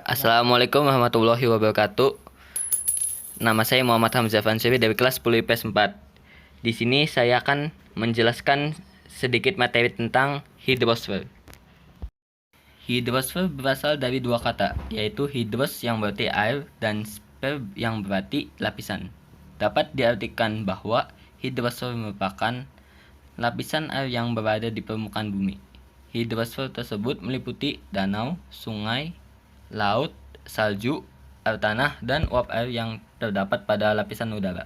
Assalamualaikum warahmatullahi wabarakatuh. Nama saya Muhammad Hamzah Fansuri dari kelas 10 IPS 4. Di sini saya akan menjelaskan sedikit materi tentang hidrosfer. Hidrosfer berasal dari dua kata, yaitu hidros yang berarti air dan sfer yang berarti lapisan. Dapat diartikan bahwa hidrosfer merupakan lapisan air yang berada di permukaan bumi. Hidrosfer tersebut meliputi danau, sungai, laut, salju, air tanah, dan uap air yang terdapat pada lapisan udara.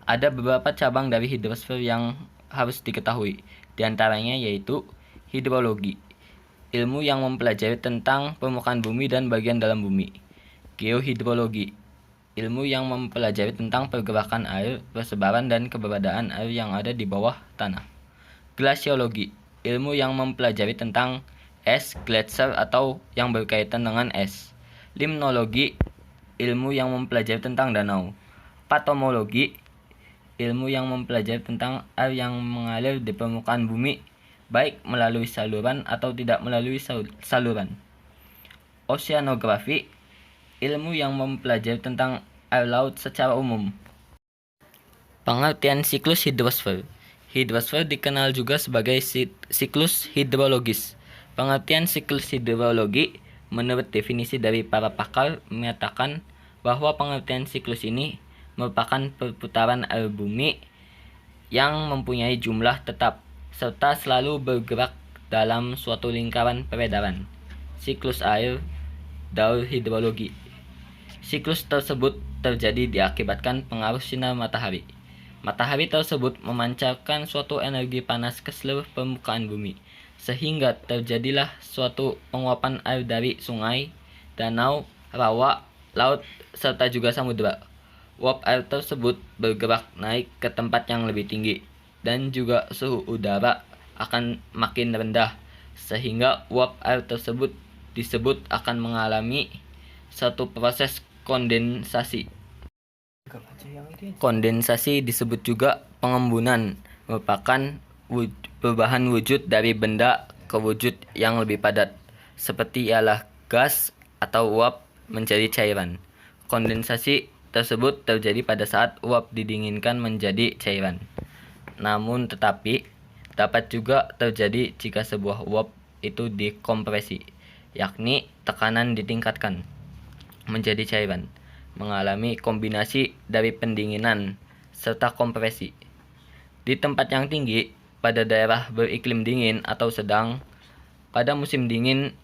Ada beberapa cabang dari hidrosfer yang harus diketahui, di antaranya yaitu hidrologi, ilmu yang mempelajari tentang permukaan bumi dan bagian dalam bumi. Geohidrologi, ilmu yang mempelajari tentang pergerakan air, persebaran dan keberadaan air yang ada di bawah tanah. Glasiologi, ilmu yang mempelajari tentang es, gletser atau yang berkaitan dengan es. Limnologi, ilmu yang mempelajari tentang danau. Patomologi, ilmu yang mempelajari tentang air yang mengalir di permukaan bumi, baik melalui saluran atau tidak melalui saluran. Oceanografi, ilmu yang mempelajari tentang air laut secara umum. Pengertian siklus hidrosfer. Hidrosfer dikenal juga sebagai siklus hidrologis. Pengertian siklus hidrologi menurut definisi dari para pakar menyatakan bahwa pengertian siklus ini merupakan perputaran air bumi yang mempunyai jumlah tetap serta selalu bergerak dalam suatu lingkaran peredaran. Siklus air, daur hidrologi. Siklus tersebut terjadi diakibatkan pengaruh sinar matahari. Matahari tersebut memancarkan suatu energi panas ke seluruh permukaan bumi, sehingga terjadilah suatu penguapan air dari sungai, danau, rawa, laut, serta juga samudera. Uap air tersebut bergerak naik ke tempat yang lebih tinggi, dan juga suhu udara akan makin rendah, sehingga uap air tersebut disebut akan mengalami satu proses kondensasi. Kondensasi disebut juga pengembunan, merupakan perubahan wujud dari benda ke wujud yang lebih padat, seperti ialah gas atau uap menjadi cairan. Kondensasi tersebut terjadi pada saat uap didinginkan menjadi cairan. Namun tetapi dapat juga terjadi jika sebuah uap itu dikompresi, yakni tekanan ditingkatkan menjadi cairan, mengalami kombinasi dari pendinginan serta kompresi. Di tempat yang tinggi, pada daerah beriklim dingin atau sedang, pada musim dingin,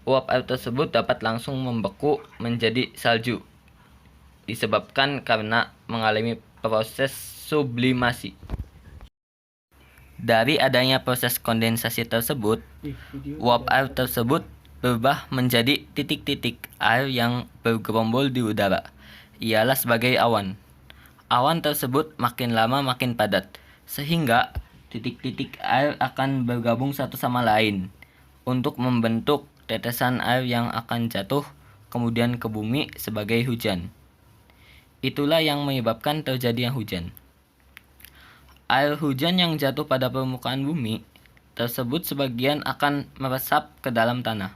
uap air tersebut dapat langsung membeku menjadi salju, disebabkan karena mengalami proses sublimasi. Dari adanya proses kondensasi tersebut, uap air tersebut berubah menjadi titik-titik air yang bergerombol di udara. Ialah sebagai awan. Awan tersebut makin lama makin padat, sehingga titik-titik air akan bergabung satu sama lain untuk membentuk tetesan air yang akan jatuh kemudian ke bumi sebagai hujan. Itulah yang menyebabkan terjadinya hujan. Air hujan yang jatuh pada permukaan bumi tersebut sebagian akan meresap ke dalam tanah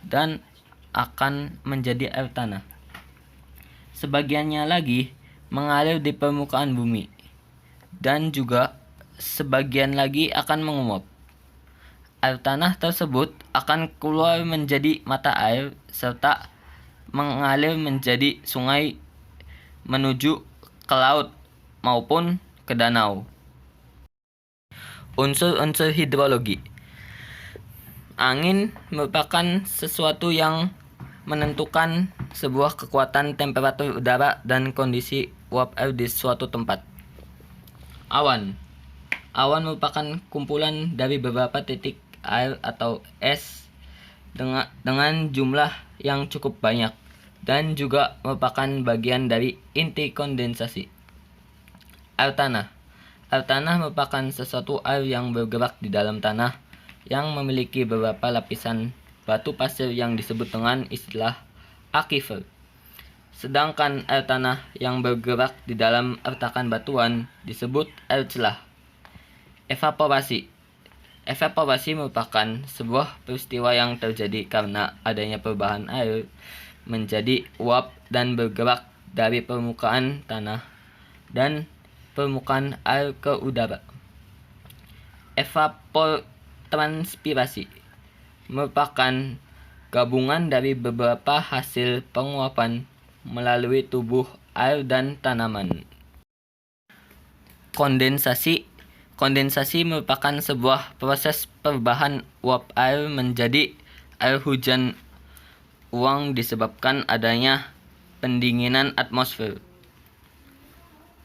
dan akan menjadi air tanah. Sebagiannya lagi mengalir di permukaan bumi dan juga sebagian lagi akan menguap. Air tanah tersebut akan keluar menjadi mata air serta mengalir menjadi sungai menuju ke laut maupun ke danau. Unsur-unsur hidrologi. Angin merupakan sesuatu yang menentukan sebuah kekuatan temperatur udara dan kondisi uap air di suatu tempat. Awan. Awan merupakan kumpulan dari beberapa titik air atau es dengan jumlah yang cukup banyak dan juga merupakan bagian dari inti kondensasi. Air tanah. Air tanah merupakan sesuatu air yang bergerak di dalam tanah yang memiliki beberapa lapisan batu pasir yang disebut dengan istilah aquifer. Sedangkan air tanah yang bergerak di dalam retakan batuan disebut air celah. Evaporasi. Evaporasi merupakan sebuah peristiwa yang terjadi karena adanya perubahan air menjadi uap dan bergerak dari permukaan tanah dan permukaan air ke udara. Evapotranspirasi merupakan gabungan dari beberapa hasil penguapan melalui tubuh air dan tanaman. Kondensasi merupakan sebuah proses perubahan uap air menjadi air hujan uang disebabkan adanya pendinginan atmosfer.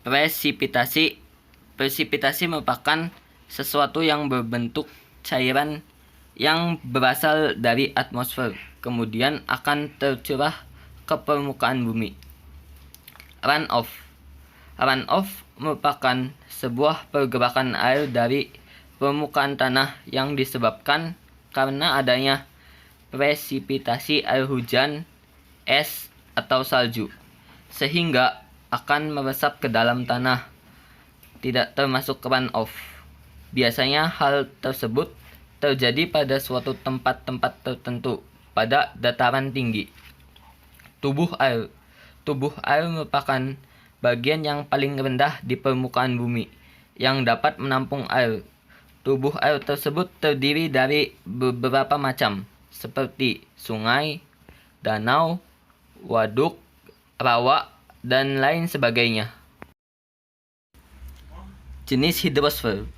Presipitasi merupakan sesuatu yang berbentuk cairan yang berasal dari atmosfer, kemudian akan tercurah ke permukaan bumi. Runoff merupakan sebuah pergerakan air dari permukaan tanah yang disebabkan karena adanya presipitasi air hujan, es, atau salju, sehingga akan meresap ke dalam tanah, tidak termasuk runoff. Biasanya hal tersebut terjadi pada suatu tempat-tempat tertentu pada dataran tinggi. Tubuh air merupakan bagian yang paling rendah di permukaan bumi yang dapat menampung air. Tubuh air tersebut terdiri dari beberapa macam, seperti sungai, danau, waduk, rawa, dan lain sebagainya. Jenis hidrosfer.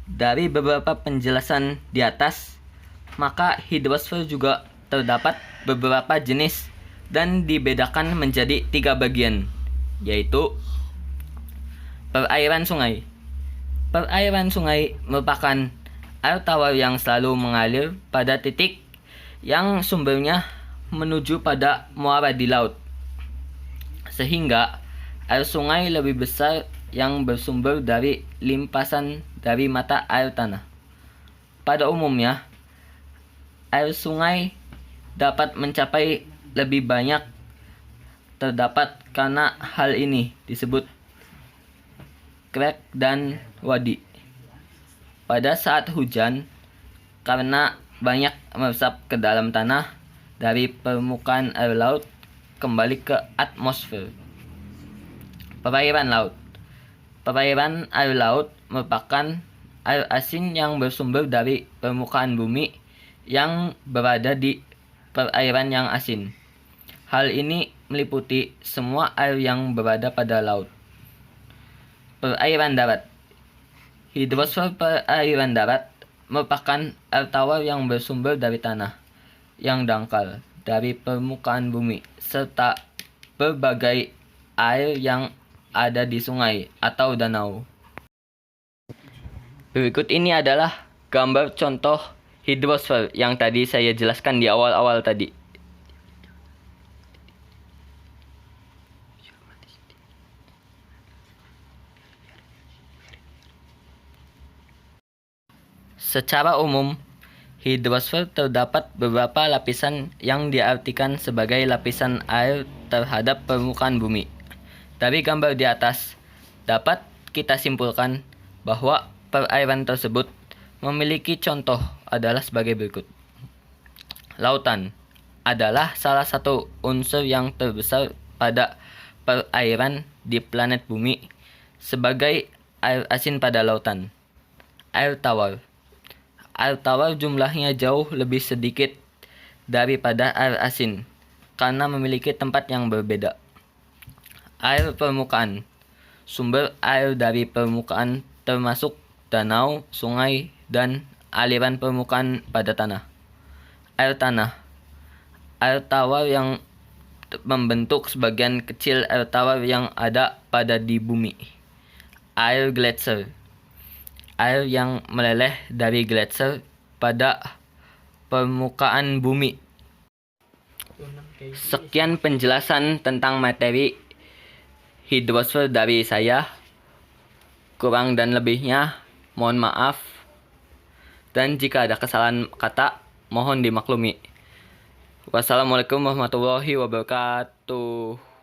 Dari beberapa penjelasan di atas, maka hidrosfer juga terdapat beberapa jenis dan dibedakan menjadi 3 bagian, yaitu perairan sungai. Perairan sungai merupakan air tawar yang selalu mengalir pada titik yang sumbernya menuju pada muara di laut, sehingga air sungai lebih besar yang bersumber dari limpasan dari mata air tanah. Pada umumnya, air sungai dapat mencapai lebih banyak terdapat karena hal ini disebut krek dan wadi. Pada saat hujan, karena banyak meresap ke dalam tanah dari permukaan air laut kembali ke atmosfer. Perairan laut. Perairan air laut merupakan air asin yang bersumber dari permukaan bumi yang berada di perairan yang asin. Hal ini meliputi semua air yang berada pada laut. Perairan darat. Hidrosfer perairan darat merupakan air tawar yang bersumber dari tanah yang dangkal dari permukaan bumi serta berbagai air yang ada di sungai atau danau. Berikut ini adalah gambar contoh hidrosfer yang tadi saya jelaskan di awal-awal tadi. Secara umum, hidrosfer terdapat beberapa lapisan yang diartikan sebagai lapisan air terhadap permukaan bumi. Dari gambar di atas, dapat kita simpulkan bahwa perairan tersebut memiliki contoh adalah sebagai berikut. Lautan adalah salah satu unsur yang terbesar pada perairan di planet bumi sebagai air asin pada lautan. Air tawar. Air tawar jumlahnya jauh lebih sedikit daripada air asin karena memiliki tempat yang berbeda. Air permukaan. Sumber air dari permukaan termasuk danau, sungai, dan aliran permukaan pada tanah. Air tanah. Air tawar yang membentuk sebagian kecil air tawar yang ada pada di bumi. Air gletser. Air yang meleleh dari gletser pada permukaan bumi. Sekian penjelasan tentang materi hidrosfer dari saya. Kurang dan lebihnya mohon maaf, dan jika ada kesalahan kata mohon dimaklumi. Wassalamualaikum warahmatullahi wabarakatuh.